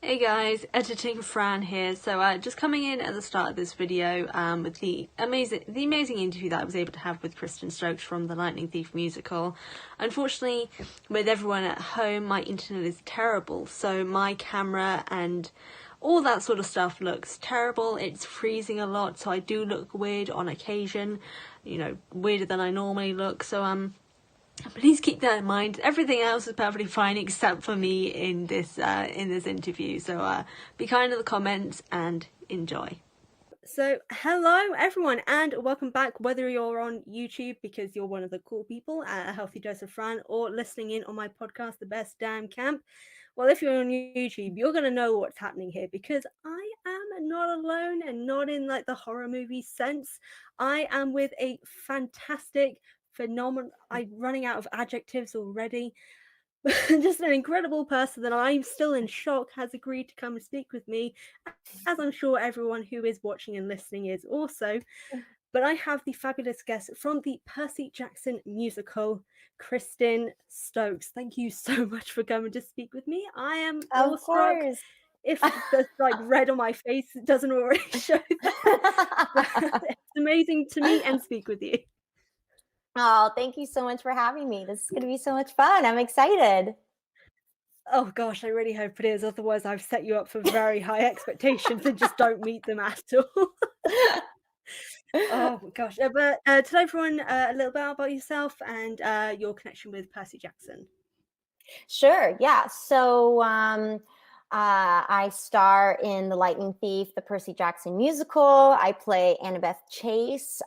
Hey guys, editing Fran here. So just coming in at the start of this video with the amazing interview that I was able to have with Kristin Stokes from the Lightning Thief musical. Unfortunately, with everyone at home, my internet is terrible, so my camera and all that sort of stuff looks terrible. It's freezing a lot, so I do look weird on occasion, weirder than I normally look. So please keep that in mind. Everything else is perfectly fine except for me in this interview. So be kind to the comments and enjoy. So hello everyone and welcome back, whether you're on YouTube because you're one of the cool people at A Healthy Dose of Fran, or listening in on my podcast, The Best Damn Camp. Well, if you're on YouTube, you're going to know what's happening here because I am not alone, and not in like the horror movie sense. I am with a fantastic, phenomenal, I'm running out of adjectives already, just an incredible person that I'm still in shock has agreed to come and speak with me, as I'm sure everyone who is watching and listening is also. But I have the fabulous guest from the Percy Jackson Musical, Kristin Stokes. Thank you so much for coming to speak with me. I am awestruck. If the red on my face doesn't already show that. It's amazing to meet and speak with you. Oh, thank you so much for having me. This is going to be so much fun. I'm excited. Oh gosh, I really hope it is. Otherwise, I've set you up for very high expectations and just don't meet them at all. Oh gosh. But tell everyone a little bit about yourself and your connection with Percy Jackson. Sure. Yeah. So I star in The Lightning Thief, the Percy Jackson Musical. I play Annabeth Chase.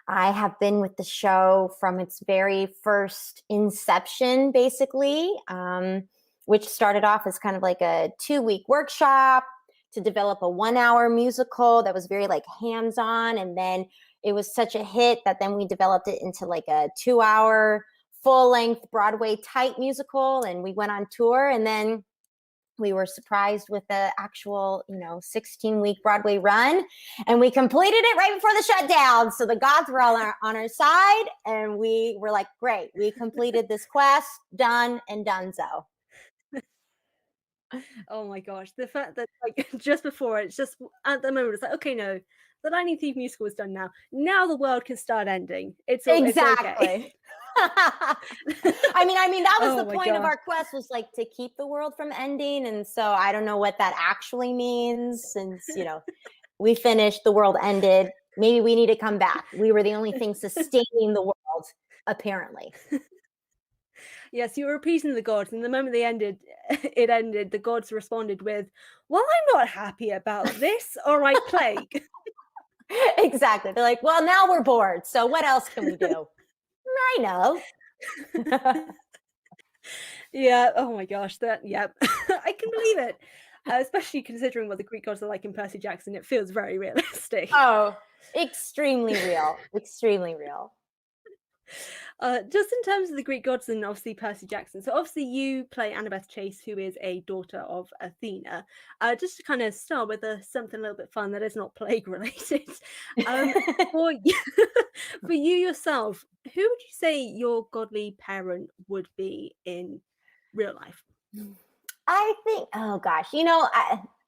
I have been with the show from its very first inception, basically, which started off as kind of like a 2-week workshop to develop a 1-hour musical that was very like hands-on. And then it was such a hit that then we developed it into like a 2-hour full-length Broadway type musical. And we went on tour, and then we were surprised with the actual, 16-week Broadway run, and we completed it right before the shutdown. So the gods were all on our side, and we were like, great, we completed this quest, done and donezo. Oh my gosh, the fact that just before, it's just at the moment, it's like, okay, no, the Lightning Thief musical is done now. Now the world can start ending. It's all, exactly. It's okay. I mean, that was the point of our quest, was like to keep the world from ending. And so I don't know what that actually means, since, we finished, the world ended. Maybe we need to come back. We were the only thing sustaining the world, apparently. Yes, you were appeasing the gods, and the moment they ended, the gods responded with, well, I'm not happy about this. All right, plague. Exactly. They're like, well, now we're bored, so what else can we do? I know. Yeah. Oh my gosh. I can believe it. Especially considering what the Greek gods are like in Percy Jackson. It feels very realistic. Oh, extremely real. Extremely real. Just in terms of the Greek gods and obviously Percy Jackson. So obviously you play Annabeth Chase, who is a daughter of Athena. Just to kind of start with something a little bit fun that is not plague related. For you yourself, who would you say your godly parent would be in real life? I think, oh gosh,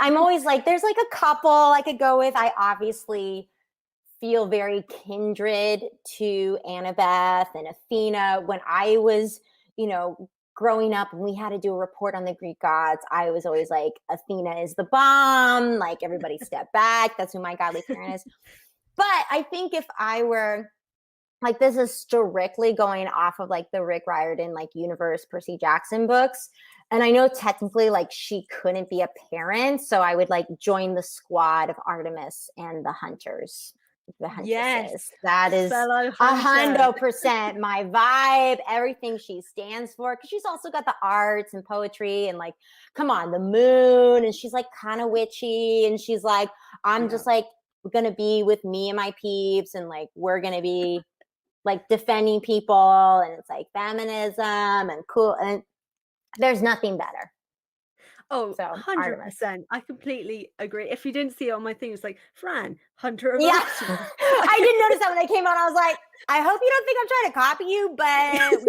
I'm always like, there's like a couple I could go with. I obviously feel very kindred to Annabeth and Athena. When I was, growing up and we had to do a report on the Greek gods, I was always like, Athena is the bomb. Like, everybody step back. That's who my godly parent is. But I think if I were, like, this is strictly going off of like the Rick Riordan, like, universe Percy Jackson books. And I know technically like she couldn't be a parent. So I would like join the squad of Artemis and the Hunters. The Huntresses. Yes, that is 100% my vibe, everything she stands for, because she's also got the arts and poetry and like, come on, the moon, and she's like kind of witchy, and she's like, I'm just like gonna be with me and my peeps, and like we're gonna be like defending people, and it's like feminism and cool, and there's nothing better. Oh, so 100%. I completely agree. If you didn't see it on my thing, it's like, Fran, Hunter of Artemis. I didn't notice that when I came on. I was like, I hope you don't think I'm trying to copy you, but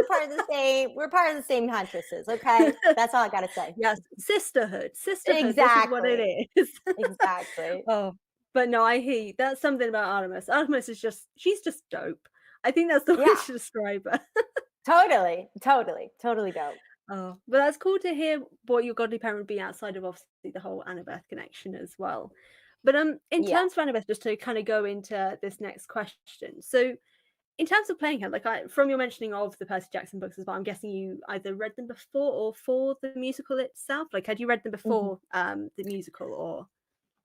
we're part of the same huntresses, okay? That's all I gotta say. Yes, sisterhood. Sisterhood, this is what it Exactly. is. Exactly. Oh, but no, I hear you. That's something about Artemis. Artemis is just she's just dope. I think that's the way Yeah. to describe her. Totally dope. Oh, but that's cool to hear what your godly parent would be outside of obviously the whole Annabeth connection as well. But in Yeah. terms of Annabeth, just to kind of go into this next question. So in terms of playing her, like from your mentioning of the Percy Jackson books as well, I'm guessing you either read them before or for the musical itself. Like, had you read them Mhm. before the musical, or?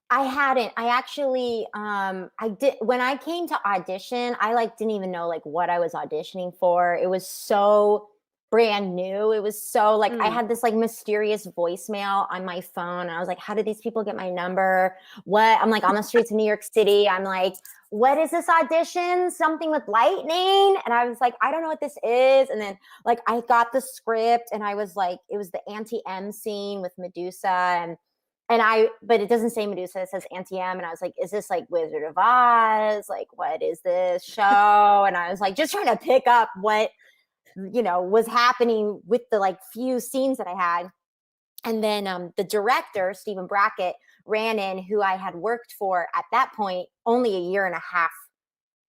I hadn't. I actually I did when I came to audition, I like didn't even know like what I was auditioning for. It was so brand new. It was so like I Mm. had this like mysterious voicemail on my phone and I was like, how did these people get my number? What? I'm like on the streets of New York City. I'm like, what is this audition? Something with lightning? And I was like, I don't know what this is. And then like I got the script and I was like, it was the Auntie M scene with Medusa but it doesn't say Medusa, it says Auntie M. And I was like, is this like Wizard of Oz? Like, what is this show? And I was like, just trying to pick up what, was happening with the like few scenes that I had. And then the director, Stephen Brackett, ran in, who I had worked for at that point only a year and a half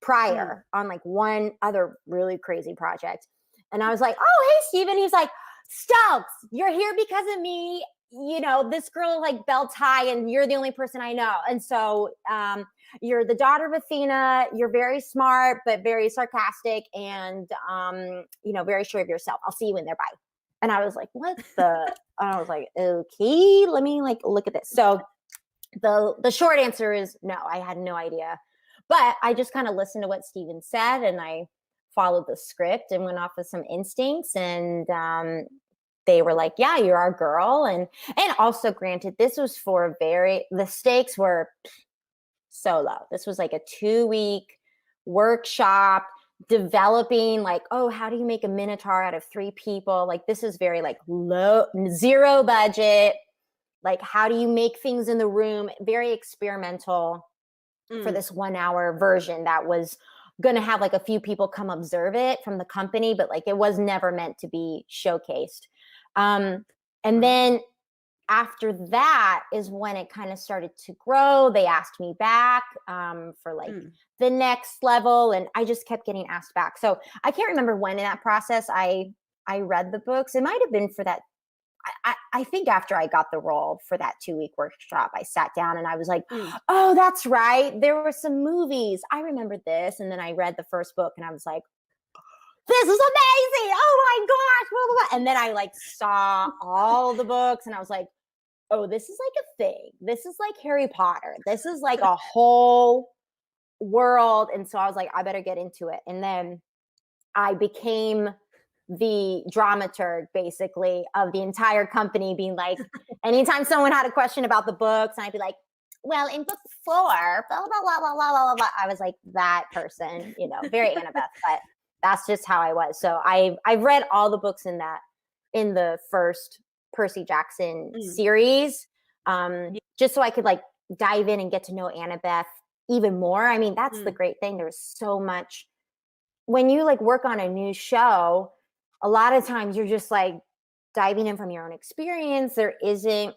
prior on like one other really crazy project. And I was like, oh, hey, Stephen. He's like, Stokes, you're here because of me. This girl like belts high and you're the only person I know. And so you're the daughter of Athena. You're very smart, but very sarcastic and, very sure of yourself. I'll see you in there. Bye. And I was like, what the? I was like, okay, let me like look at this. So the short answer is no, I had no idea. But I just kind of listened to what Steven said and I followed the script and went off with some instincts. And they were like, yeah, you're our girl. And also granted, this was for the stakes were so low. This was like a 2-week workshop developing like, oh, how do you make a minotaur out of 3 people? Like this is very like low, zero budget. Like how do you make things in the room? Very experimental for this 1-hour version that was going to have like a few people come observe it from the company, but like it was never meant to be showcased. And then after that is when it kind of started to grow. They asked me back for like the next level, and I just kept getting asked back. So I can't remember when in that process I read the books. It might have been for that. I think after I got the role for that 2-week workshop, I sat down and I was like, oh, that's right. There were some movies. I remember this. And then I read the first book and I was like, this is amazing. Oh my gosh. Blah, blah, blah. And then I like saw all the books and I was like, oh, this is like a thing. This is like Harry Potter. This is like a whole world. And so I was like, I better get into it. And then I became the dramaturg basically of the entire company, being like, anytime someone had a question about the books, and I'd be like, well, in book 4, blah, blah, blah, blah, blah, blah, blah. I was like that person, very Annabeth, but that's just how I was. So I've read all the books in the first Percy Jackson series, just so I could like dive in and get to know Annabeth even more. I mean, that's the great thing. There's so much when you like work on a new show. A lot of times you're just like diving in from your own experience. There isn't,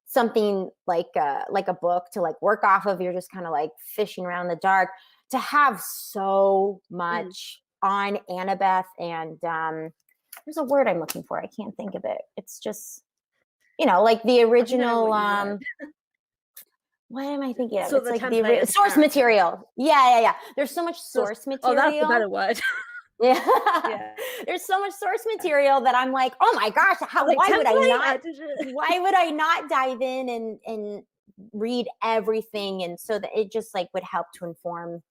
something like a book to like work off of. You're just kind of like fishing around the dark. To have so much on Annabeth and there's a word I'm looking for. I can't think of it. It's just, like the original. What am I thinking of? So it's the like template the source material. Yeah. There's so much source material. Oh, that's the better word. Yeah. There's so much source material that I'm like, oh my gosh, why would I not dive in and read everything? And so that it just like would help to inform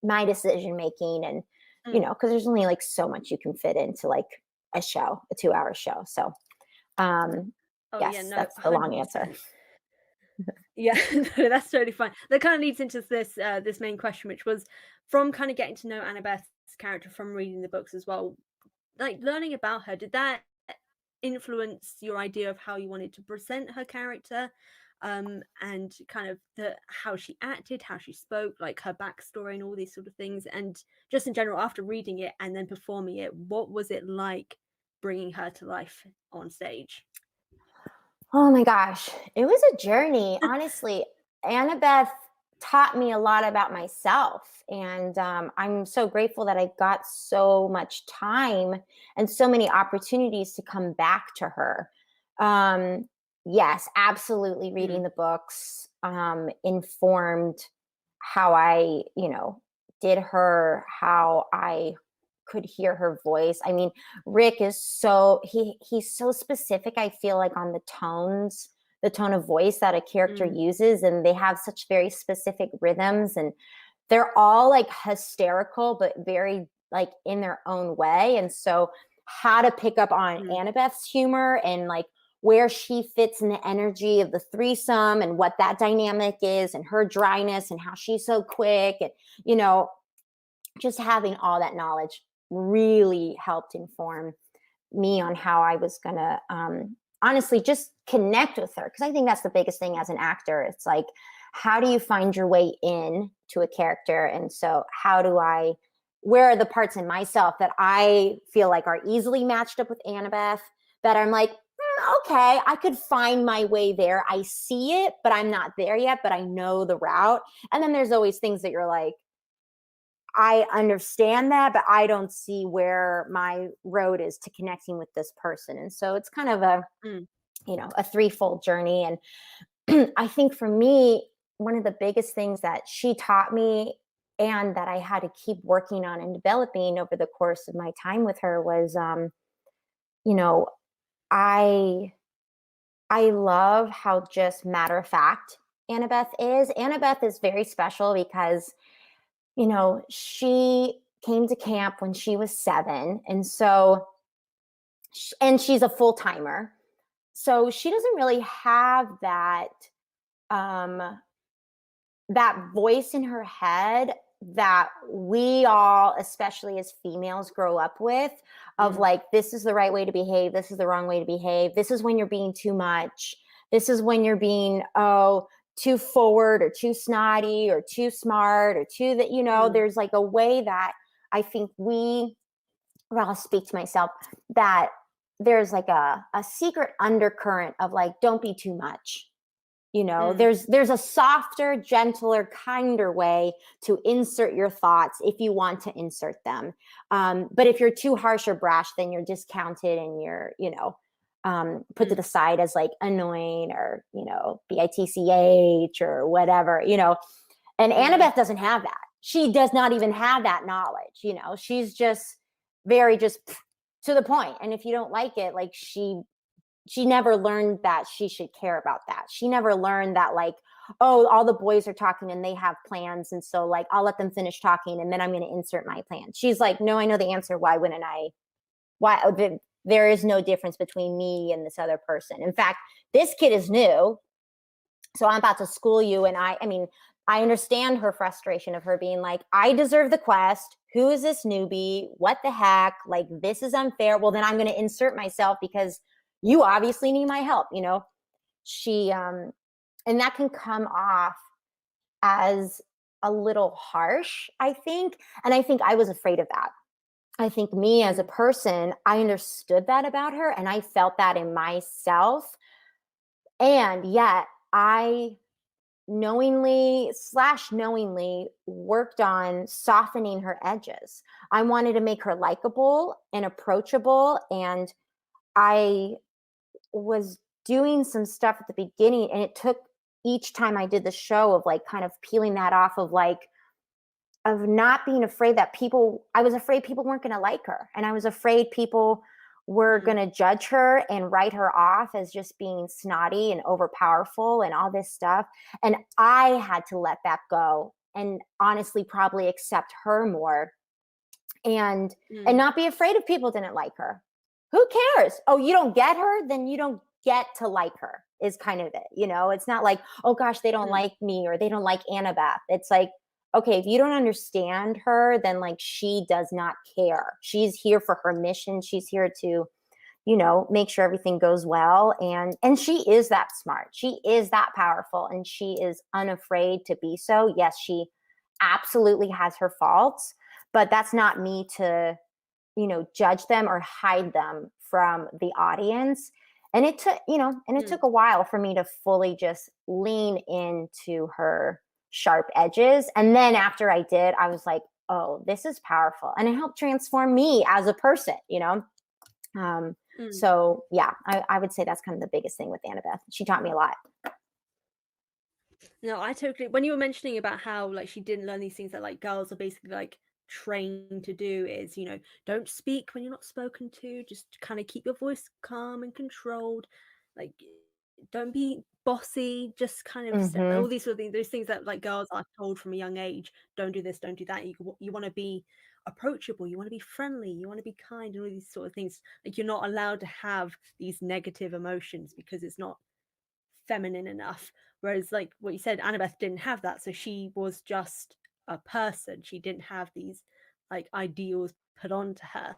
my decision making and because there's only like so much you can fit into like a 2-hour show. So that's the long answer. Yeah, no, that's totally fine. That kind of leads into this main question, which was from kind of getting to know Annabeth's character from reading the books as well, like learning about her. Did that influence your idea of how you wanted to present her character, and kind of how she acted, how she spoke, like her backstory and all these sort of things. And just in general, after reading it and then performing it, what was it like bringing her to life on stage? Oh my gosh, it was a journey. Honestly, Annabeth taught me a lot about myself. And I'm so grateful that I got so much time and so many opportunities to come back to her. Yes, absolutely. Reading the books informed how I, did her, how I could hear her voice. I mean, Rick is he's so specific, I feel like, on the tone of voice that a character uses, and they have such very specific rhythms, and they're all like hysterical but very like in their own way. And so how to pick up on Annabeth's humor and like where she fits in the energy of the threesome and what that dynamic is, and her dryness and how she's so quick, and just having all that knowledge really helped inform me on how I was going to honestly just connect with her. Because I think that's the biggest thing as an actor. It's like, how do you find your way in to a character? And so where are the parts in myself that I feel like are easily matched up with Annabeth, that I'm like, okay, I could find my way there. I see it, but I'm not there yet, but I know the route. And then there's always things that you're like, I understand that, but I don't see where my road is to connecting with this person. And so it's kind of a threefold journey. And I think for me, one of the biggest things that she taught me and that I had to keep working on and developing over the course of my time with her was, I love how just matter of fact Annabeth is. Annabeth is very special because she came to camp when she was 7. And so, and she's a full timer. So she doesn't really have that voice in her head that we all, especially as females, grow up with, of like, this is the right way to behave. This is the wrong way to behave. This is when you're being too much. This is when you're being, too forward or too snotty or too smart or too that, there's like a way that I think I'll speak to myself, that there's like a secret undercurrent of like, don't be too much. There's a softer, gentler, kinder way to insert your thoughts if you want to insert them. But if you're too harsh or brash, then you're discounted and you're, put to the side as like annoying or, bitch or whatever, and Annabeth doesn't have that. She does not even have that knowledge. She's just very just to the point. And if you don't like it, like she never learned that she should care about that. She never learned that like, oh, all the boys are talking and they have plans. And so like, I'll let them finish talking and then I'm going to insert my plan. She's like, no, I know the answer. Why wouldn't I? There is no difference between me and this other person. In fact, this kid is new. So I'm about to school you. And I mean, I understand her frustration of her being like, I deserve the quest. Who is this newbie? What the heck? Like, this is unfair. Well, then I'm going to insert myself because you obviously need my help. She, and that can come off as a little harsh, I think. And I think I was afraid of that. I think me as a person, I understood that about her and I felt that in myself. And yet I knowingly worked on softening her edges. I wanted to make her likable and approachable. And I was doing some stuff at the beginning, and it took each time I did the show of like kind of peeling that off of not being afraid that I was afraid people weren't going to like her. And I was afraid people were going to judge her and write her off as just being snotty and overpowerful and all this stuff. And I had to let that go and honestly probably accept her more and not be afraid if people didn't like her. Who cares? Oh, you don't get her? Then you don't get to like her is kind of it. It's not like, oh gosh, they don't like me or they don't like Annabeth. It's like, okay, if you don't understand her, then like she does not care. She's here for her mission. She's here to, make sure everything goes well. And she is that smart. She is that powerful, and she is unafraid to be so. Yes, she absolutely has her faults, but that's not me to, judge them or hide them from the audience. And it took, it took a while for me to fully just lean into her sharp edges. And then after I did, I was like, oh, this is powerful. And it helped transform me as a person, So yeah, I would say that's kind of the biggest thing with Annabeth. She taught me a lot. No, I totally. When you were mentioning about how like she didn't learn these things that like girls are basically like trained to do, is don't speak when you're not spoken to. Just kind of keep your voice calm and controlled. Like, don't be bossy. Just kind of Mm-hmm. all these sort of things. Those things that like girls are told from a young age. Don't do this. Don't do that. You want to be approachable. You want to be friendly. You want to be kind, and all these sort of things. Like, you're not allowed to have these negative emotions because it's not feminine enough. Whereas like what you said, Annabeth didn't have that, so she was just a person. She didn't have these like ideals put onto her.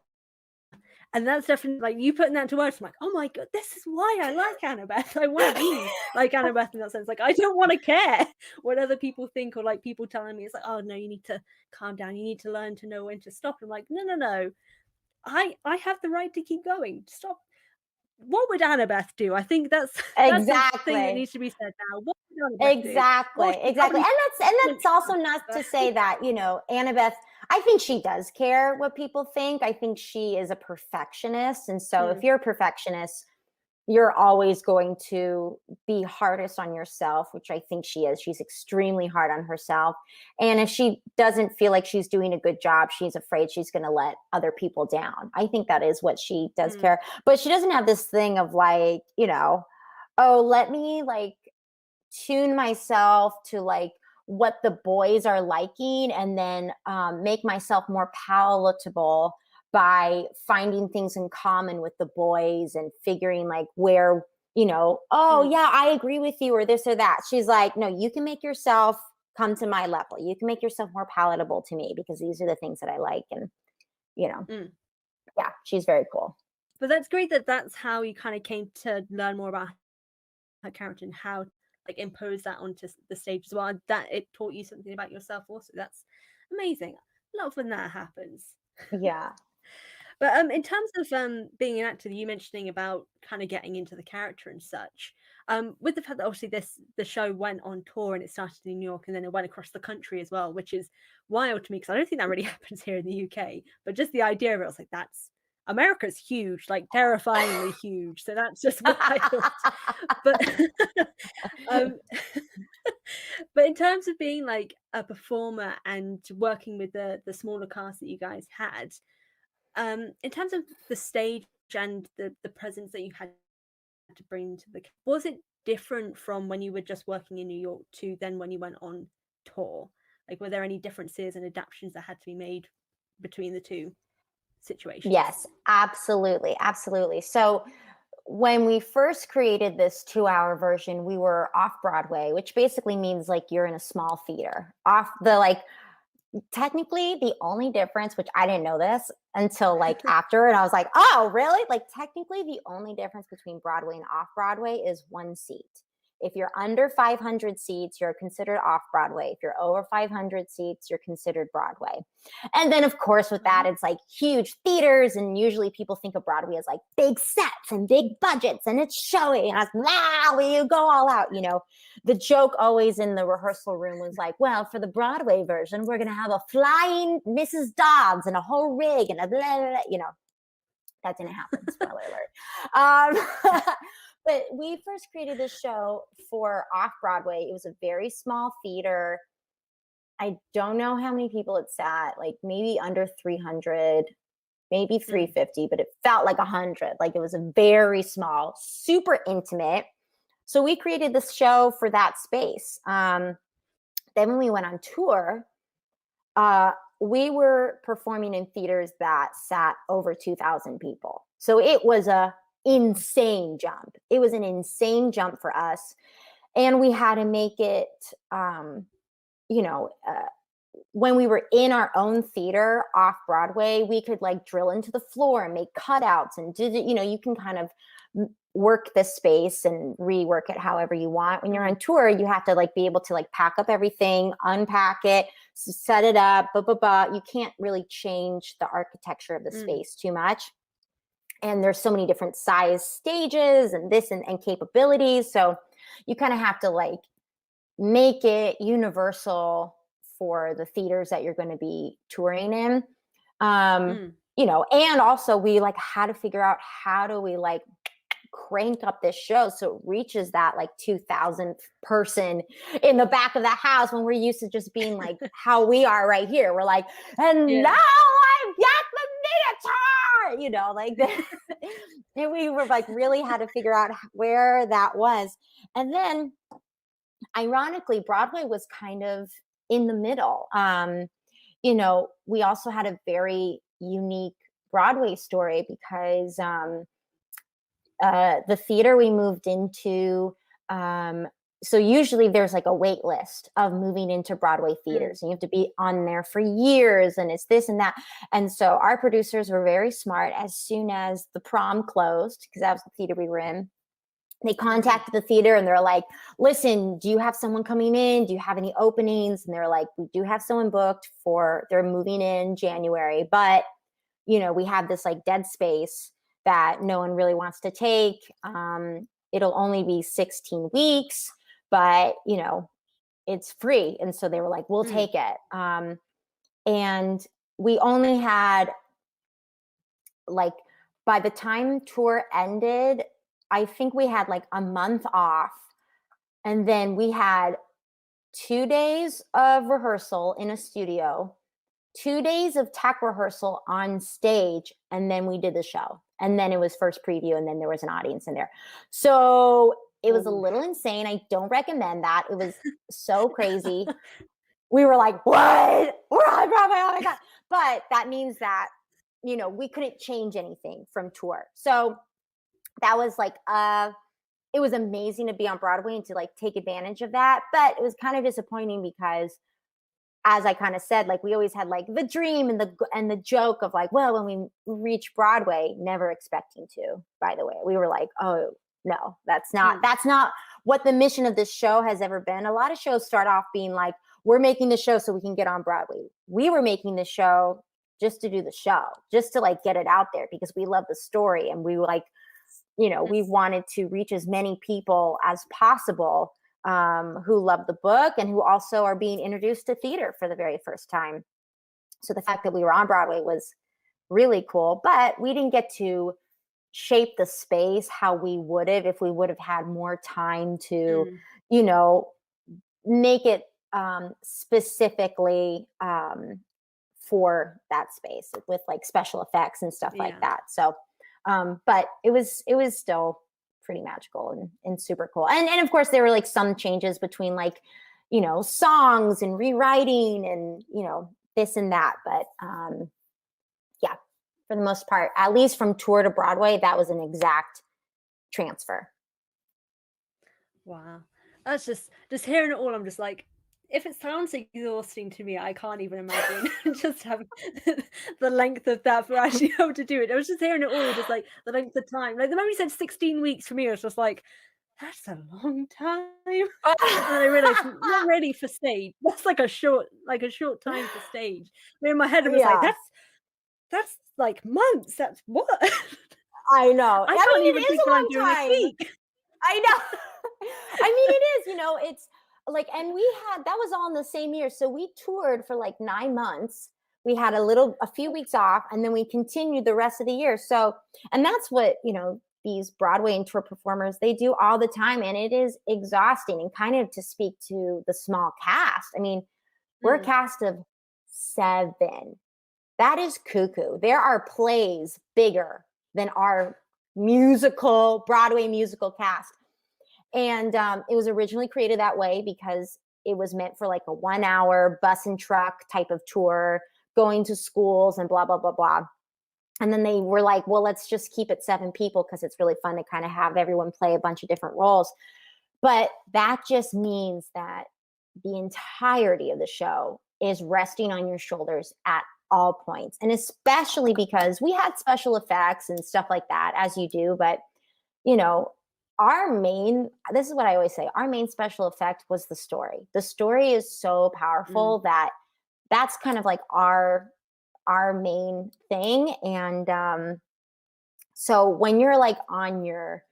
And that's definitely like you putting that into words. I'm like, oh my god, this is why I like Annabeth. I want to be like Annabeth in that sense. Like, I don't want to care what other people think, or like people telling me it's like, oh no, you need to calm down. You need to learn to know when to stop. I'm like, no. I have the right to keep going. Stop. What would Annabeth do? I think that's the thing that needs to be said now. What would Annabeth do? Exactly. And that's also not to say that, Annabeth, I think she does care what people think. I think she is a perfectionist. And so if you're a perfectionist, you're always going to be hardest on yourself, which I think she is. She's extremely hard on herself. And if she doesn't feel like she's doing a good job, she's afraid she's going to let other people down. I think that is what she does care. But she doesn't have this thing of like, oh, let me like tune myself to like what the boys are liking, and then make myself more palatable by finding things in common with the boys and figuring like where, oh yeah, I agree with you, or this or that. She's like, no, you can make yourself come to my level. You can make yourself more palatable to me because these are the things that I like. And, yeah, she's very cool. But that's great that that's how you kind of came to learn more about her character and how like impose that onto the stage as well. And that it taught you something about yourself also. That's amazing. I love when that happens. Yeah. But in terms of being an actor, you mentioning about kind of getting into the character and such, with the fact that obviously the show went on tour and it started in New York and then it went across the country as well, which is wild to me because I don't think that really happens here in the UK. But just the idea of it, I was like, that's America's huge, like terrifyingly huge. So that's just wild. But but in terms of being like a performer and working with the smaller cast that you guys had, in terms of the stage and the presence that you had to bring to the, was it different from when you were just working in New York to then when you went on tour? Like, were there any differences and adaptations that had to be made between the two situations? Yes, absolutely. So when we first created this 2-hour version, we were off Broadway, which basically means like you're in a small theater. Technically the only difference, which I didn't know this until like after, and I was like, oh, really? Like, technically the only difference between Broadway and off Broadway is 1 seat. If you're under 500 seats, you're considered off Broadway. If you're over 500 seats, you're considered Broadway. And then, of course, with that, it's like huge theaters. And usually people think of Broadway as like big sets and big budgets and it's showy. And I was, wow, you go all out. The joke always in the rehearsal room was like, well, for the Broadway version, we're going to have a flying Mrs. Dobbs and a whole rig and a blah, blah, blah. That didn't happen. Spoiler alert. But we first created this show for off Broadway. It was a very small theater. I don't know how many people it sat, like maybe under 300, maybe 350, but it felt like 100. Like, it was a very small, super intimate. So we created this show for that space. Then when we went on tour, we were performing in theaters that sat over 2,000 people. So it was a insane jump. It was an insane jump for us. And we had to make it, when we were in our own theater off Broadway, we could like drill into the floor and make cutouts and you can kind of work the space and rework it however you want. When you're on tour, you have to like be able to like pack up everything, unpack it, set it up, You can't really change the architecture of the space too much. And there's so many different size stages and this and capabilities. So you kind of have to like make it universal for the theaters that you're going to be touring in. And also we like had to figure out how do we like crank up this show so it reaches that like 2,000th person in the back of the house, when we're used to just being like how we are right here. We're like, and now I've got the minotaur, like and we were like really had to figure out where that was. And then ironically, Broadway was kind of in the middle. We also had a very unique Broadway story because the theater we moved into, so usually there's like a wait list of moving into Broadway theaters, and you have to be on there for years, and it's this and that. And so our producers were very smart. As soon as the prom closed, because that was the theater we were in, they contacted the theater and they're like, listen, do you have someone coming in? Do you have any openings? And they're like, we do have someone booked they're moving in January, but we have this like dead space that no one really wants to take. It'll only be 16 weeks, but it's free. And so they were like, we'll take it. And we only had like, by the time tour ended, I think we had like a month off, and then we had 2 days of rehearsal in a studio, 2 days of tech rehearsal on stage, and then we did the show. And then it was first preview, and then there was an audience in there. So it was a little insane. I don't recommend that. It was so crazy. We were like, what? We're on Broadway, oh my God. But that means that, we couldn't change anything from tour. So that was like, it was amazing to be on Broadway and to like take advantage of that. But it was kind of disappointing because, as I kind of said, like we always had like the dream and the joke of like, well, when we reach Broadway, never expecting to, by the way, we were like, oh no, that's not what the mission of this show has ever been. A lot of shows start off being like, we're making the show so we can get on Broadway. We were making the show just to do the show, just to like get it out there because we love the story, and we like, we wanted to reach as many people as possible who love the book and who also are being introduced to theater for the very first time. So the fact that we were on Broadway was really cool, but we didn't get to shape the space how we would have if we would have had more time to, make it specifically for that space with like special effects and stuff like that. So but it was still pretty magical and super cool. And of course there were like some changes between like, songs and rewriting and, this and that. But yeah, for the most part, at least from tour to Broadway, that was an exact transfer. Wow. That's just hearing it all, I'm just like, if it sounds exhausting to me, I can't even imagine just having the length of that for actually able to do it. I was just hearing it all, just like the length of time. Like the moment you said 16 weeks for me, I was just like, that's a long time. And then I realized not ready for stage. That's like a short time for stage. In my head, I was like, that's like months. That's what? I know. I can't even think what I'm doing this week. I know. I mean, it is, it's like, and that was all in the same year. So we toured for like 9 months. We had a few weeks off, and then we continued the rest of the year. So, and that's what, these Broadway and tour performers, they do all the time. And it is exhausting. And kind of to speak to the small cast, I mean, we're a cast of 7. That is cuckoo. There are plays bigger than our Broadway musical cast. And it was originally created that way because it was meant for like a 1-hour bus and truck type of tour, going to schools and blah, blah, blah, blah. And then they were like, well, let's just keep it 7 people because it's really fun to kind of have everyone play a bunch of different roles. But that just means that the entirety of the show is resting on your shoulders at all points. And especially because we had special effects and stuff like that, as you do, but you know, this is what I always say, our main special effect was the story. The story is so powerful that that's kind of like our main thing. And so when you're like on your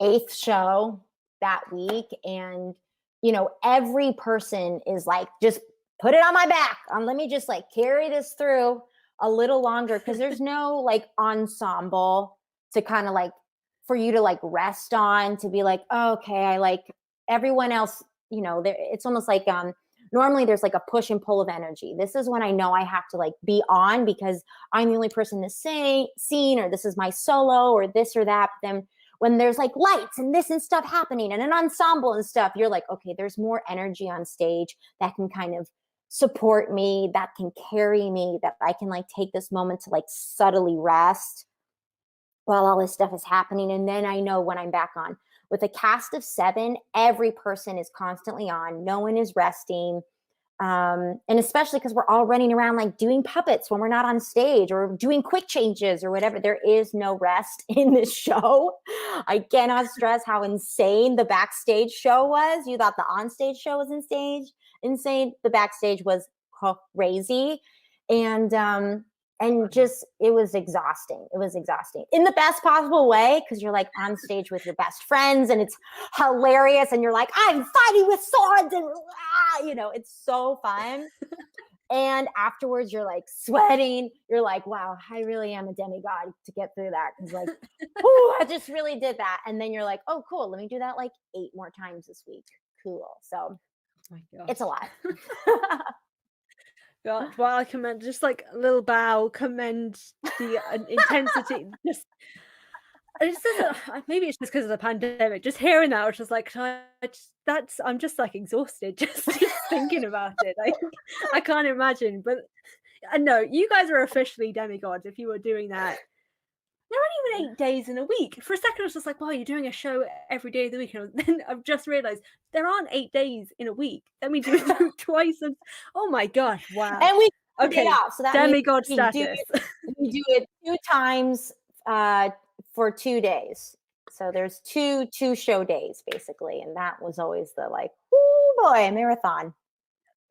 8th show that week, and you know, every person is like, just put it on my back, let me just like carry this through a little longer, because there's no like ensemble to kind of like for you to like rest on, to be like, oh, okay, I like everyone else, you know, it's almost like normally there's like a push and pull of energy. This is when I know I have to like be on, because I'm the only person to say scene, or this is my solo, or this or that. But then when there's like lights and this and stuff happening and an ensemble and stuff, you're like, okay, there's more energy on stage that can kind of support me, that can carry me, that I can like take this moment to like subtly rest while all this stuff is happening. And then I know when I'm back on. With a cast of 7, every person is constantly on. No one is resting. And especially because we're all running around like doing puppets when we're not on stage, or doing quick changes or whatever. There is no rest in this show. I cannot stress how insane the backstage show was. You thought the onstage show was insane. The backstage was crazy. And just, it was exhausting. It was exhausting in the best possible way, because you're like on stage with your best friends and it's hilarious, and you're like, I'm fighting with swords, and you know, it's so fun. And afterwards you're like sweating, you're like, wow, I really am a demigod to get through that, because like, ooh, I just really did that. And then you're like, oh cool, let me do that like 8 more times this week. Cool. So it's a lot. God, well, I commend, just like a little bow, commend the intensity. Maybe it's just because of the pandemic. Just hearing that, I was just like, I'm just like exhausted just thinking about it. Like, I can't imagine. But I know you guys are officially demigods if you were doing that. There aren't even 8 days in a week. For a second, I was just like, wow, you're doing a show every day of the week. And then I've just realized there aren't 8 days in a week. Then we do it twice. And oh my gosh, wow. And we okay, off, so that demigod means status. we do it 2 times for 2 days. So there's two show days basically, and that was always the like, oh boy, marathon.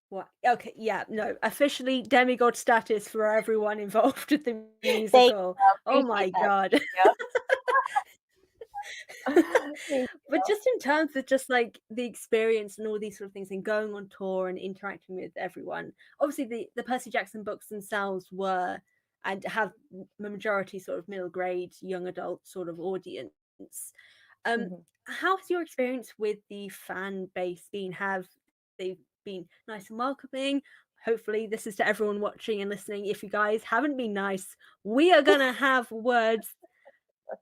What? Okay, yeah, no, officially demigod status for everyone involved with the musical. Oh my God. But just in terms of just like the experience and all these sort of things, and going on tour and interacting with everyone, obviously the Percy Jackson books themselves were and have the majority sort of middle grade, young adult sort of audience. How has your experience with the fan base been? Have they been nice and welcoming? Hopefully this is to everyone watching and listening. If you guys haven't been nice, we are gonna have words.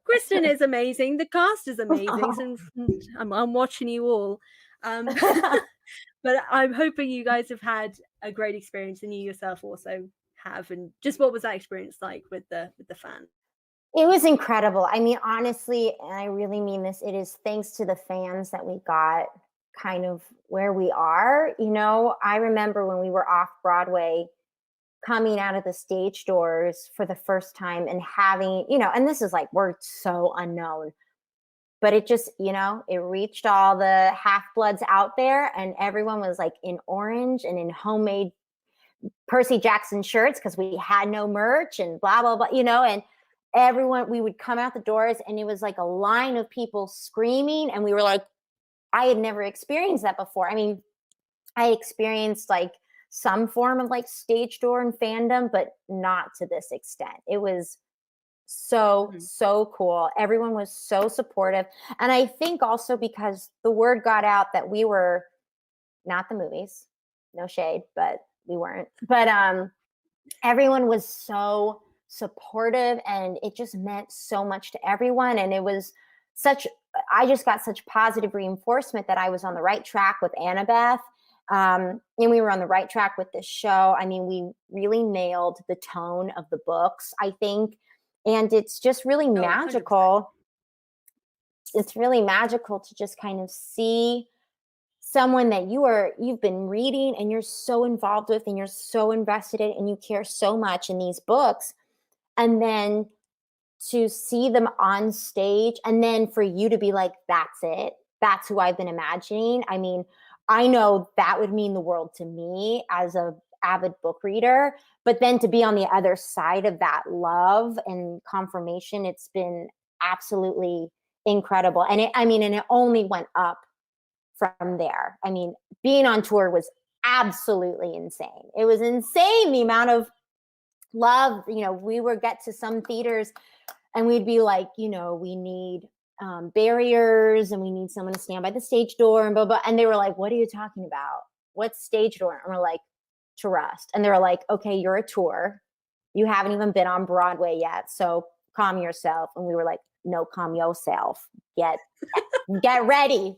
Kristin is amazing. The cast is amazing. So I'm watching you all. But I'm hoping you guys have had a great experience, and you yourself also have. And just what was that experience like with the fans? It was incredible. I mean, honestly, and I really mean this, it is thanks to the fans that we got kind of where we are. You know, I remember when we were off Broadway, coming out of the stage doors for the first time and having, you know, and this is like, we're so unknown, but it just, you know, it reached all the half-bloods out there, and everyone was like in orange and in homemade Percy Jackson shirts, because we had no merch and blah, blah, blah, you know, and everyone, we would come out the doors and it was like a line of people screaming, and we were like, I had never experienced that before. I mean, I experienced like some form of like stage door and fandom, but not to this extent. It was so cool. Everyone was so supportive. And I think also because the word got out that we were not the movies, no shade, but we weren't. But everyone was so supportive, and it just meant so much to everyone. And it was I just got such positive reinforcement that I was on the right track with Annabeth. And we were on the right track with this show. I mean, we really nailed the tone of the books, I think. And it's just really magical. 100%. It's really magical to just kind of see someone that you've been reading and you're so involved with and you're so invested in and you care so much in these books, and then to see them on stage and then for you to be like, that's it, that's who I've been imagining. I mean, I know that would mean the world to me as a avid book reader, but then to be on the other side of that love and confirmation, it's been absolutely incredible. And it only went up from there. I mean, being on tour was absolutely insane. It was insane, the amount of love. We would get to some theaters and we'd be like, we need barriers and we need someone to stand by the stage door and blah, blah. And they were like, what are you talking about? What's stage door? And we're like, trust. And they were like, okay, you're a tour. You haven't even been on Broadway yet. So calm yourself. And we were like, no, calm yourself. Get ready.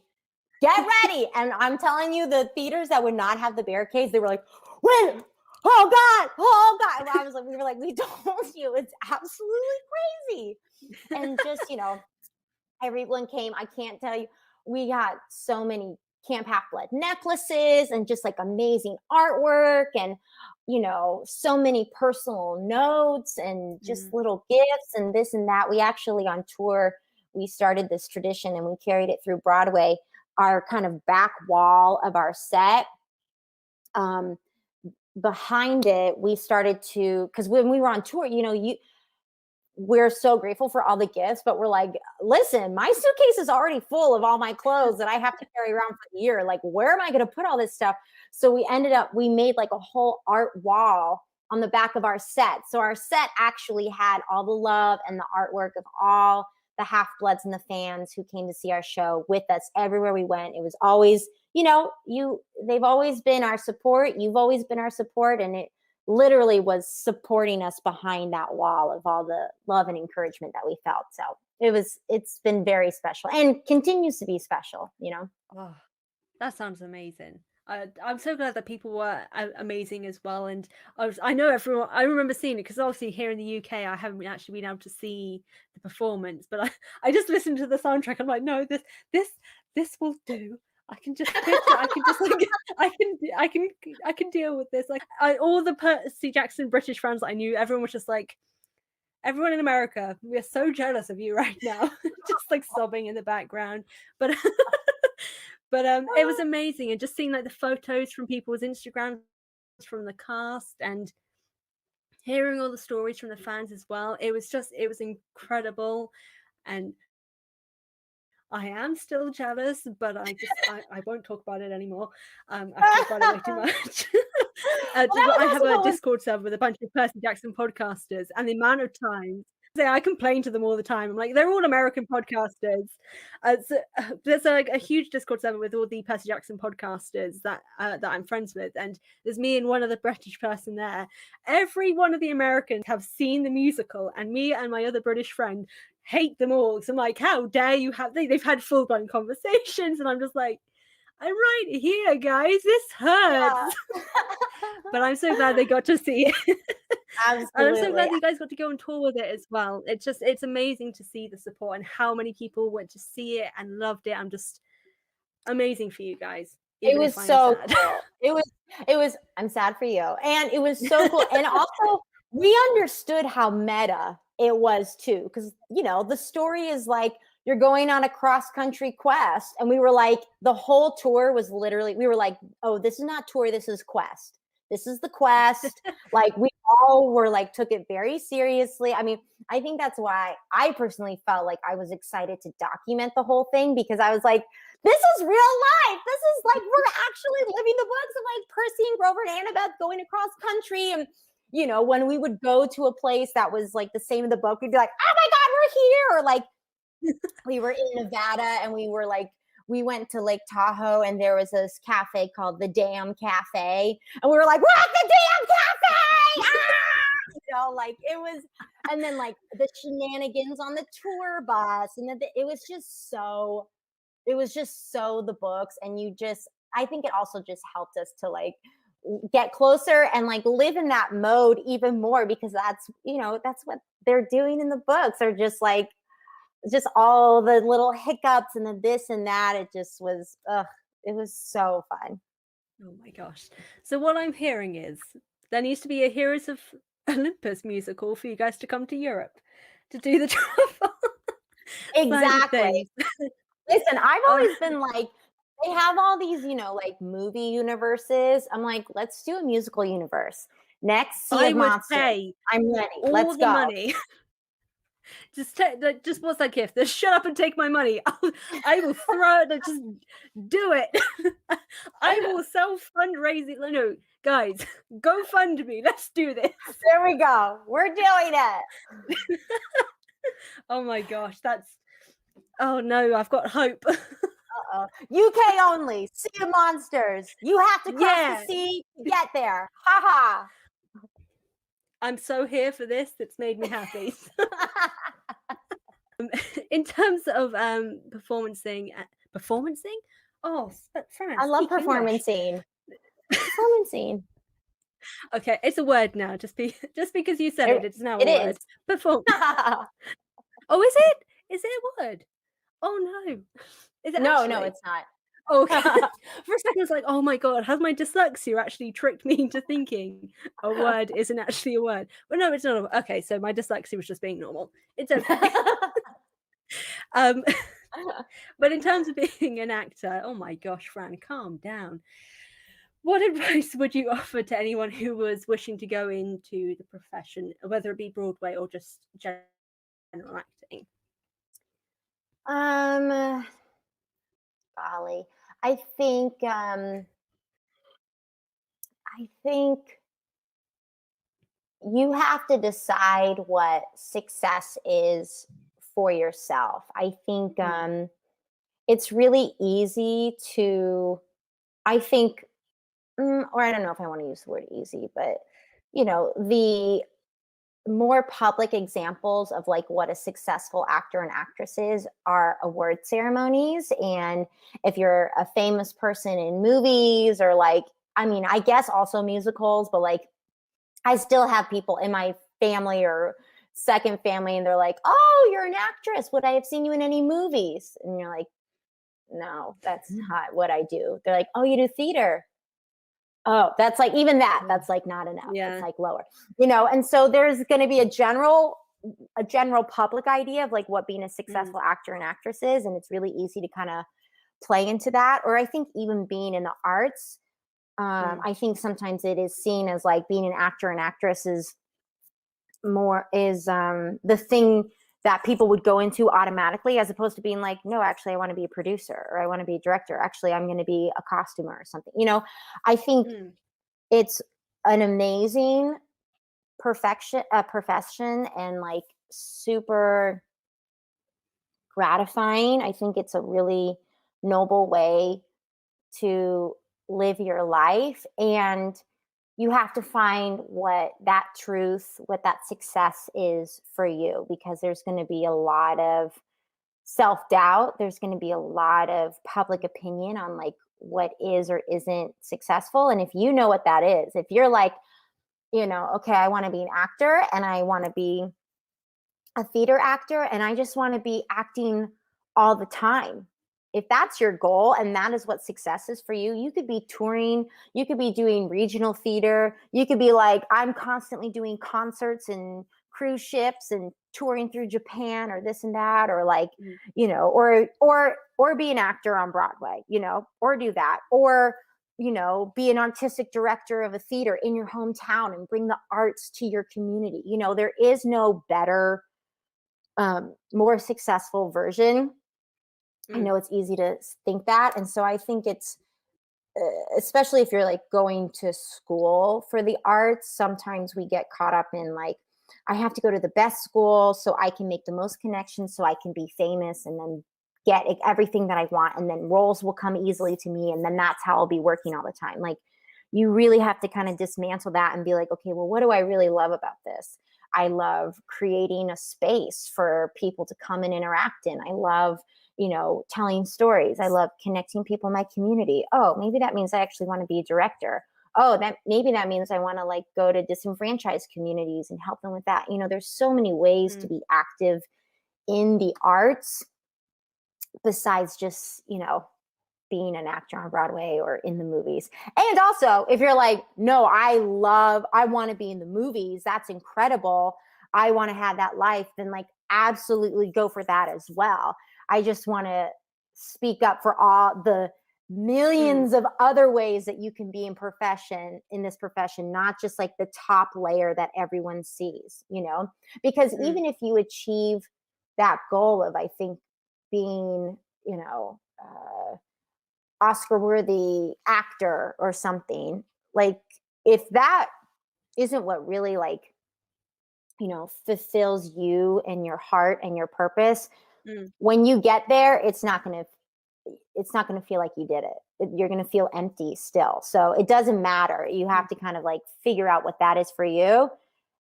Get ready. And I'm telling you, the theaters that would not have the barricades, they were like, wait, oh God. And we were like, we told you, it's absolutely crazy. And just, everyone came. I can't tell you, we got so many Camp Half-Blood necklaces and just like amazing artwork and, so many personal notes and just little gifts and this and that. We actually on tour, we started this tradition and we carried it through Broadway. Our kind of back wall of our set, behind it, we started to, because when we were on tour, we're so grateful for all the gifts, but we're like, listen, my suitcase is already full of all my clothes that I have to carry around for a year. Like, where am I going to put all this stuff? So we made like a whole art wall on the back of our set. So our set actually had all the love and the artwork of all the Half-Bloods and the fans who came to see our show with us everywhere we went. It was always, they've always been our support. You've always been our support. And it literally was supporting us behind that wall of all the love and encouragement that we felt. So it's been very special and continues to be special, Oh, that sounds amazing. I'm so glad that people were amazing as well. And I know everyone, I remember seeing it because obviously here in the UK, I haven't actually been able to see the performance, but I just listened to the soundtrack. I'm like, no, this will do. I can just picture, I can just like, I can deal with this. Like all the Percy Jackson British fans that I knew, everyone was just like, everyone in America, we are so jealous of you right now. Just like sobbing in the background. But it was amazing. And just seeing like the photos from people's Instagrams from the cast and hearing all the stories from the fans as well. It was incredible. And I am still jealous, but I won't talk about it anymore. I've talked about it way too much. I have a Discord server with a bunch of Percy Jackson podcasters, and the amount of times I complain to them all the time. I'm like, they're all American podcasters. So, there's like a huge Discord server with all the Percy Jackson podcasters that I'm friends with, and there's me and one other British person there. Every one of the Americans have seen the musical, and me and my other British friend hate them all. So I'm like, how dare you have? They've had full-blown conversations, and I'm just like, I'm right here, guys. This hurts. Yeah. But I'm so glad they got to see it. Absolutely. And I'm so glad you guys got to go on tour with it as well. It's amazing to see the support and how many people went to see it and loved it. I'm just amazing for you guys. It was so cool. It was, I'm sad for you. And it was so cool. And also we understood how meta it was too. Because, the story is like, you're going on a cross-country quest. And we were like, the whole tour was literally, we were like, oh, this is not tour, this is quest. This is the quest. Like we all were like, took it very seriously. I mean, I think that's why I personally felt like I was excited to document the whole thing, because I was like, this is real life. This is like, we're actually living the books of like Percy and Grover and Annabeth going across country. And, when we would go to a place that was like the same in the book, we'd be like, oh my God, we're here. Or like we were in Nevada and we went to Lake Tahoe and there was this cafe called the Damn Cafe. And we were like, we're at the Damn Cafe! Ah! Like it was, and then like the shenanigans on the tour bus. And then it was just so the books. And I think it also just helped us to like get closer and like live in that mode even more, because that's what they're doing in the books. They're just like, just all the little hiccups and the this and that. It just was, was so fun. Oh my gosh. So what I'm hearing is there needs to be a Heroes of Olympus musical for you guys to come to Europe to do the travel side of Exactly. things. Listen, I've Oh, always been like, they have all these, like movie universes. I'm like, let's do a musical universe. Next, Sea I of would Monsters. pay I'm ready. all Let's the go. money. Just what's that gift? Just shut up and take my money. I will throw it. Just do it. I will self-fundraising. No, guys, go fund me. Let's do this. There we go. We're doing it. Oh my gosh, oh no, I've got hope. UK only. Sea of Monsters. You have to cross the sea to get there. Ha ha. I'm so here for this. It's made me happy. In terms of performancing. Oh, Fran, I love speak English. performancing. Performancing. Okay, it's a word now. Just because you said it's now It a word. is. Perform. Oh, is it? Is it a word? Oh no. Is it No, actually? it's not. Oh, okay. For a second, I was like, oh my god, has my dyslexia actually tricked me into thinking a word isn't actually a word? But no, it's not. Okay, so my dyslexia was just being normal. It's okay. But in terms of being an actor, oh my gosh, Fran, calm down. What advice would you offer to anyone who was wishing to go into the profession, whether it be Broadway or just general acting? Golly. I think you have to decide what success is for yourself. I think it's really easy to, I think, or I don't know if I want to use the word easy, but the more public examples of like what a successful actor and actress is are award ceremonies. And if you're a famous person in movies or like, I mean, I guess also musicals, but like I still have people in my family or second family and they're like, oh, you're an actress. Would I have seen you in any movies? And you're like, no, that's not what I do. They're like, oh, you do theater. Oh, that's like, even that's like not enough. Yeah. It's like lower, and so there's going to be a general public idea of like what being a successful actor and actress is. And it's really easy to kind of play into that. Or I think even being in the arts, I think sometimes it is seen as like being an actor and actress is the thing that people would go into automatically, as opposed to being like, no, actually, I want to be a producer or I want to be a director. Actually, I'm going to be a costumer or something. I think it's an amazing profession and like super gratifying. I think it's a really noble way to live your life, and you have to find what that success is for you, because there's going to be a lot of self-doubt. There's going to be a lot of public opinion on like what is or isn't successful. And if you know what that is, if you're like, okay, I want to be an actor and I want to be a theater actor and I just want to be acting all the time. If that's your goal and that is what success is for you, you could be touring, you could be doing regional theater, you could be like, I'm constantly doing concerts and cruise ships and touring through Japan or this and that, or like, or be an actor on Broadway, or do that, or be an artistic director of a theater in your hometown and bring the arts to your community. There is no better, more successful version. I know it's easy to think that. And so I think it's, especially if you're like going to school for the arts, sometimes we get caught up in like, I have to go to the best school so I can make the most connections, so I can be famous and then get everything that I want. And then roles will come easily to me. And then that's how I'll be working all the time. Like, you really have to kind of dismantle that and be like, okay, well, what do I really love about this? I love creating a space for people to come and interact in. I love, telling stories. I love connecting people in my community. Oh, maybe that means I actually want to be a director. Oh, maybe that means I want to like go to disenfranchised communities and help them with that. There's so many ways to be active in the arts besides just, being an actor on Broadway or in the movies. And also, if you're like, no, I want to be in the movies, that's incredible, I want to have that life, then like absolutely go for that as well. I just want to speak up for all the millions of other ways that you can be in this profession, not just like the top layer that everyone sees, because even if you achieve that goal of, I think, being, Oscar worthy actor or something, like if that isn't what really like, fulfills you and your heart and your purpose, when you get there, it's not going to feel like you did it. You're going to feel empty still. So it doesn't matter. You have to kind of like figure out what that is for you.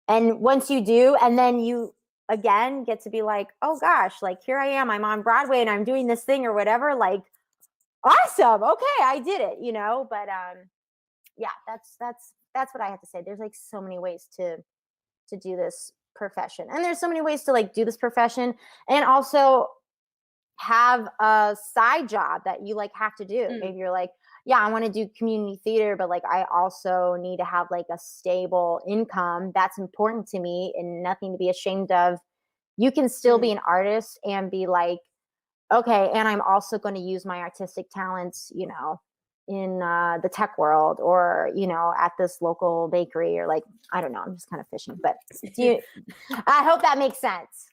And once you do, and then you again get to be like, oh gosh, like here I am, I'm on Broadway and I'm doing this thing or whatever, like awesome. Okay, I did it, but yeah, that's what I have to say. There's like so many ways to do this profession. And there's so many ways to like do this profession and also have a side job that you like have to do. Maybe you're like, yeah, I want to do community theater, but like I also need to have like a stable income. That's important to me and nothing to be ashamed of. You can still be an artist and be like, okay, and I'm also going to use my artistic talents, in the tech world or, at this local bakery or like, I don't know, I'm just kind of fishing, but I hope that makes sense.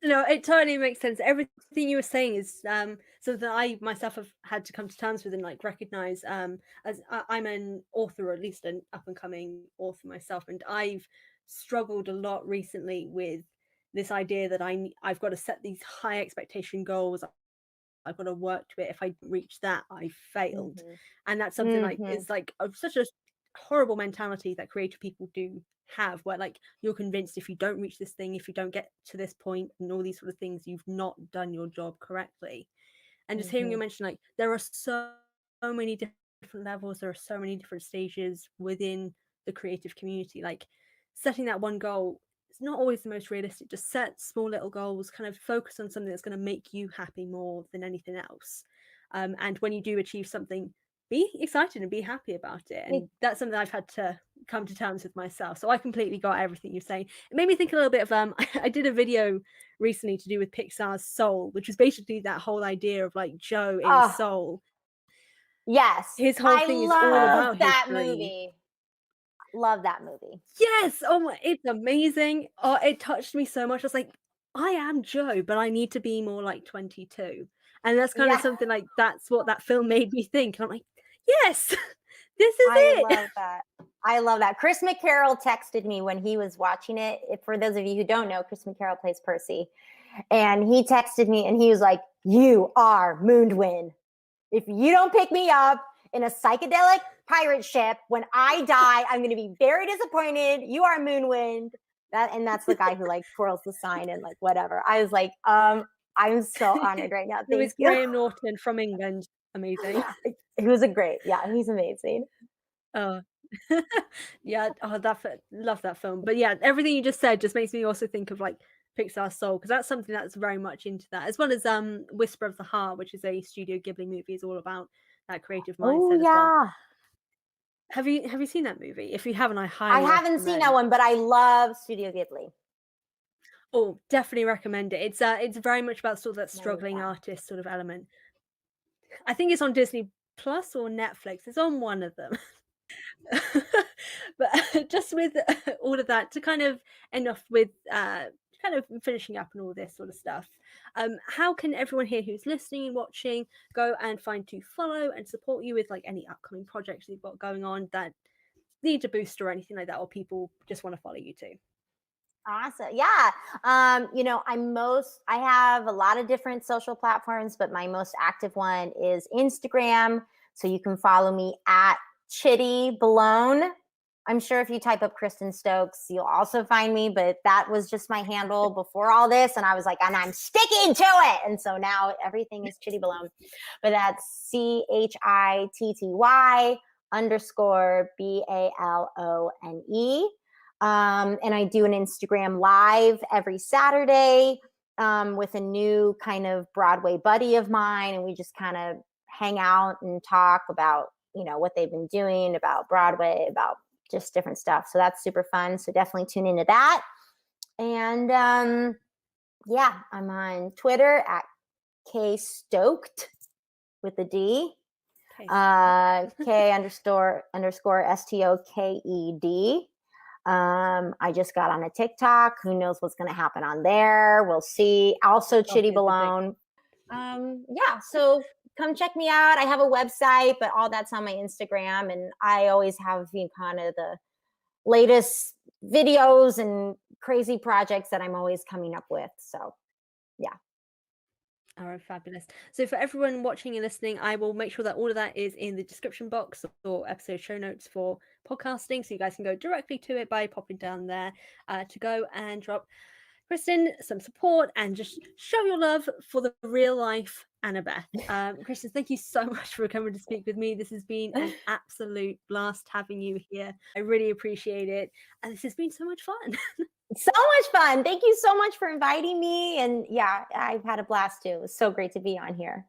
No, it totally makes sense. Everything you were saying is something that I myself have had to come to terms with and like recognize. As I'm an author, or at least an up and coming author myself, and I've struggled a lot recently with this idea that I've got to set these high expectation goals. I've got to work to it. If I reach that, I failed. And that's something like it's like such a horrible mentality that creative people do have, where like you're convinced if you don't reach this thing, if you don't get to this point and all these sort of things, you've not done your job correctly. And just hearing you mention like there are so many different levels, there are so many different stages within the creative community, like setting that one goal, it's not always the most realistic. Just set small little goals, kind of focus on something that's going to make you happy more than anything else. And when you do achieve something, be excited and be happy about it. And that's something I've had to come to terms with myself. So I completely got everything you're saying. It made me think a little bit of I did a video recently to do with Pixar's Soul, which was basically that whole idea of like Joe in Soul. Yes, His whole thing is all about that history. movie. Love that movie. Yes. Oh my, it's amazing. Oh, it touched me so much. I was like, I am Joe, but I need to be more like 22. And that's kind of something like that's what that film made me think. And I'm like, yes, this is it. I love that. Chris McCarroll texted me when he was watching it. For those of you who don't know, Chris McCarroll plays Percy. And he texted me and he was like, you are Moonwind. If you don't pick me up in a psychedelic pirate ship, when I die, I'm going to be very disappointed. You are Moonwind. And that's the guy who like twirls the sign and like whatever. I was like, I'm so honored right now. It was Graham Norton from England. Amazing. He was he's amazing. Oh, yeah. Oh, love that film. But yeah, everything you just said just makes me also think of like Pixar's Soul, because that's something that's very much into that, as well as Whisper of the Heart, which is a Studio Ghibli movie, is all about that creative mindset. As well. Have you seen that movie? If you haven't, I haven't seen that one, but I love Studio Ghibli. Oh, definitely recommend it. It's very much about sort of that struggling artist sort of element. I think it's on Disney Plus or Netflix. It's on one of them. But just with all of that, to kind of end off with kind of finishing up and all this sort of stuff, how can everyone here who's listening and watching go and find to follow and support you with like any upcoming projects you've got going on that need a boost or anything like that, or people just want to follow you too? Awesome. Yeah. I have a lot of different social platforms, but my most active one is Instagram. So you can follow me at Chitty Blown. I'm sure if you type up Kristin Stokes, you'll also find me, but that was just my handle before all this. And I was like, and I'm sticking to it. And so now everything is Chitty Blown, but that's CHITTY_BALONE. And I do an Instagram live every Saturday with a new kind of Broadway buddy of mine. And we just kind of hang out and talk about, what they've been doing, about Broadway, about just different stuff. So that's super fun. So definitely tune into that. And yeah, I'm on Twitter at K-Stoked with a D. K underscore STOKED. I just got on a TikTok. Who knows what's going to happen on there? We'll see. Also, Chitty Balone. Yeah, so come check me out. I have a website, but all that's on my Instagram, and I always have kind of the latest videos and crazy projects that I'm always coming up with. So, yeah. All right, fabulous. So for everyone watching and listening, I will make sure that all of that is in the description box or episode show notes for podcasting, so you guys can go directly to it by popping down there to go and drop Kristin some support and just show your love for the real life Annabeth. Kristin, thank you so much for coming to speak with me. This has been an absolute blast having you here. I really appreciate it, and this has been so much fun. So much fun. Thank you so much for inviting me. And yeah, I've had a blast too. It was so great to be on here.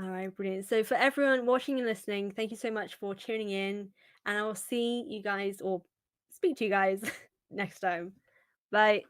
All right, brilliant. So for everyone watching and listening, thank you so much for tuning in, and I will see you guys or speak to you guys next time. Bye.